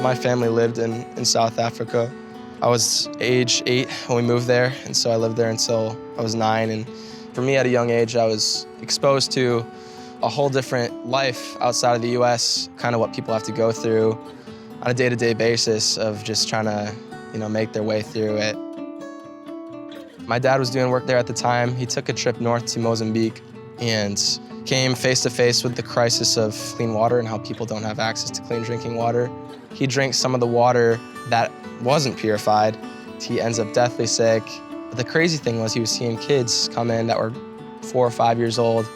My family lived in South Africa. I was age 8 when we moved there, and so I lived there until I was 9. And for me, at a young age, I was exposed to a whole different life outside of the US, kind of what people have to go through on a day-to-day basis of just trying to, make their way through it. My dad was doing work there at the time. He took a trip north to Mozambique and came face-to-face with the crisis of clean water and how people don't have access to clean drinking water. He drinks some of the water that wasn't purified. He ends up deathly sick. But the crazy thing was he was seeing kids come in that were 4 or 5 years old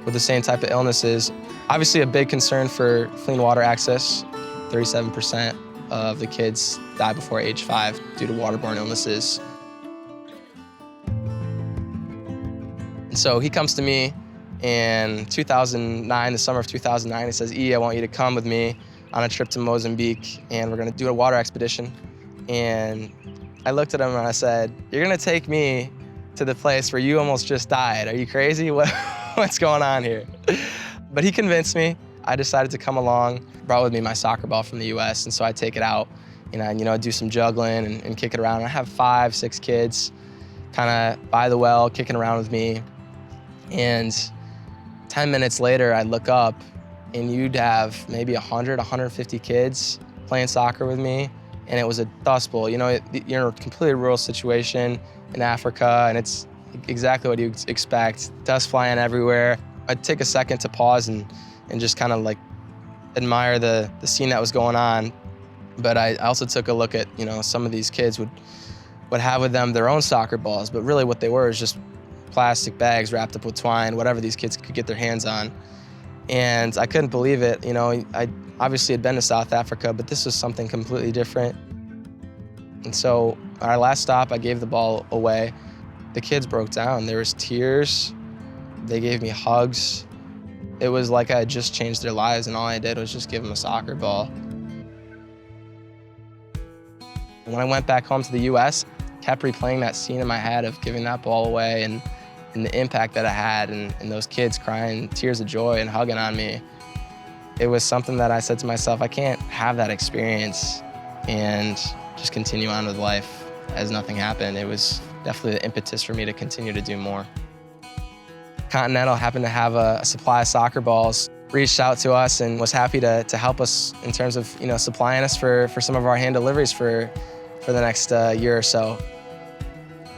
with the same type of illnesses. Obviously a big concern for clean water access. 37% of the kids die before age 5 due to waterborne illnesses. And so he comes to me in 2009, the summer of 2009, he says, "E, I want you to come with me on a trip to Mozambique, and we're gonna do a water expedition." And I looked at him and I said, "You're gonna take me to the place where you almost just died. Are you crazy? What's going on here?" But he convinced me. I decided to come along, brought with me my soccer ball from the US, and so I take it out and do some juggling and kick it around. And I have 5, 6 kids kind of by the well, kicking around with me. And 10 minutes later, I'd look up and you'd have maybe 100, 150 kids playing soccer with me. And it was a dust bowl. You're in a completely rural situation in Africa, and it's exactly what you expect. Dust flying everywhere. I'd take a second to pause and just kind of admire the scene that was going on. But I also took a look at, some of these kids would have with them their own soccer balls, but really what they were is just plastic bags wrapped up with twine, whatever these kids could get their hands on. And I couldn't believe it. I obviously had been to South Africa, but this was something completely different. And so our last stop, I gave the ball away. The kids broke down. There was tears. They gave me hugs. It was like I had just changed their lives, and all I did was just give them a soccer ball. When I went back home to the US, kept replaying that scene in my head of giving that ball away and the impact that it had, and those kids crying tears of joy and hugging on me. It was something that I said to myself, I can't have that experience and just continue on with life as nothing happened. It was definitely the impetus for me to continue to do more. Continental happened to have a supply of soccer balls, reached out to us and was happy to help us in terms of supplying us for some of our hand deliveries for the next year or so.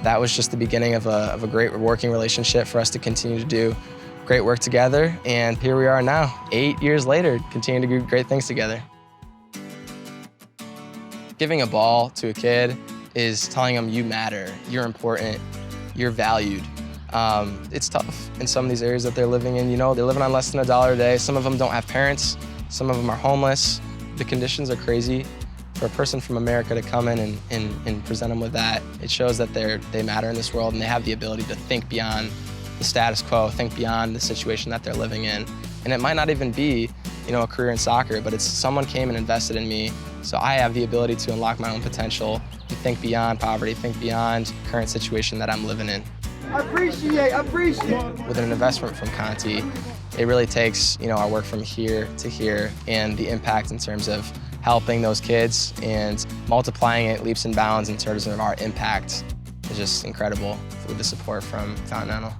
That was just the beginning of a great working relationship for us to continue to do great work together. And here we are now, 8 years later, continuing to do great things together. Giving a ball to a kid is telling them you matter, you're important, you're valued. It's tough in some of these areas that they're living in. They're living on less than $1 a day. Some of them don't have parents. Some of them are homeless. The conditions are crazy. For a person from America to come in and present them with that, it shows that they matter in this world and they have the ability to think beyond the status quo, think beyond the situation that they're living in. And it might not even be, a career in soccer, but it's someone came and invested in me, so I have the ability to unlock my own potential and think beyond poverty, think beyond the current situation that I'm living in. Appreciate. With an investment from Conti, it really takes, our work from here to here, and the impact in terms of helping those kids and multiplying it leaps and bounds in terms of our impact is just incredible with the support from Continental.